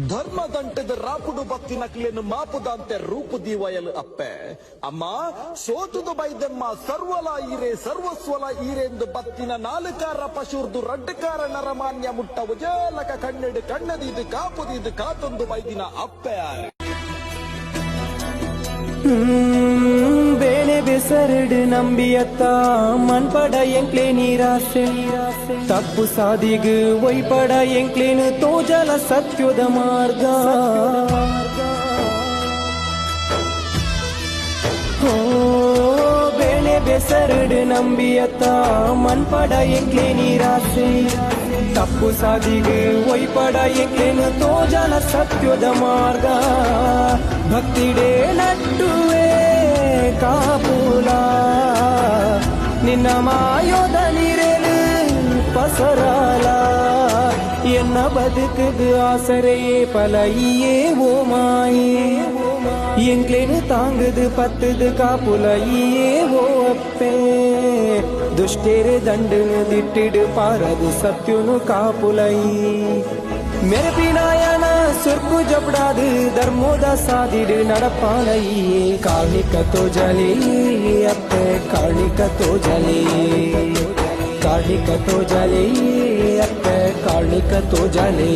ಧರ್ಮದಂಟದ ರಾಪುಡು ಬತ್ತಿನ ಕ್ಲೇನು ಮಾಪುದಂತೆ ರೂಪುದಿ ವಯಲು ಅಪ್ಪೆ ಅಮ್ಮ ಸೋತುದು ಬೈದೆಮ್ಮ ಸರ್ವಲ ಈರೆ ಸರ್ವಸ್ವಲ ಈರೆಂದು ಬತ್ತಿನ ನಾಲ್ಕಾರ ಪಶುರ್ದು ರಡ್ಡಕಾರ ನರಮಾನ್ಯ ಮುಟ್ಟ ಉಜೇಲಕ ಕಣ್ಣೆಡು ಕಣ್ಣದಿದು ಕಾಪುದಿದು ಕಾತೊಂದು ಬೈದಿನ ಅಪ್ಪೆ ಬೇಳೆ ಬೆಸರಡು ನಂಬಿಯತ್ತ ಮನ್ಪಡ ಎಂಕ್ಲೆ ನೀರಾಸೆ ತಪ್ಪು ಸಾದಿಗು ಒಯ್ಪಡ ಎಂಕ್ಲೇನು ತೋಜಲ ಸತ್ಯದ ಮಾರ್ಗ ಓ ಬೇಳೆ ಬೆಸರಡು ನಂಬಿಯತ್ತ ಮನ್ಪಡ ಎಂಕ್ಲೆ ನೀರಾಸೆ ತಪ್ಪು ಸಾದಿಗು ಒಯ್ಪಡ ಎಂಕ್ಲೇನು ತೋಜಲ ಸತ್ಯದ ಮಾರ್ಗ ಭಕ್ತಿಡೇ ನಟ್ಟುವೆ ಕಾಪುಲ ನಿನ್ನ ಮಾಯೋದ ನೀರೇನು ಪಸರಾಲ ಎನ್ನ ಬದುಕದು ಆಸರೆಯೇ ಪಲೈಯೇ ಓ ಮಾಯೇ ಎಂಕ್ಲೇನು ತಾಂಗದು ಪತ್ತದು ಕಾಪುಲೈಯೇ ಓ ಅಪ್ಪೆ ದುಷ್ಟೇರೆ ದಂಡನು ದಿಟ್ಟಿಡು ಪಾರದು ಸತ್ಯುನು ಕಾಪುಲೈ ಮೆರಪಿನಾಯನ ಸುರ್ಪು ಜಪಡಾದು ಧರ್ಮೋದ ಸಾದಿಡು ನಡಪಾಲಯ್ಯೇ ಕಾಣಿಕ ತೋಜಲೇ ಅಪ್ಪೆ ಕಾಣಿಕ ತೋಜಲೇ ಕಾಣಿಕ ತೋಜಲೇ ಅಪ್ಪೆ ಕಾಣಿಕ ತೋಜಲೇ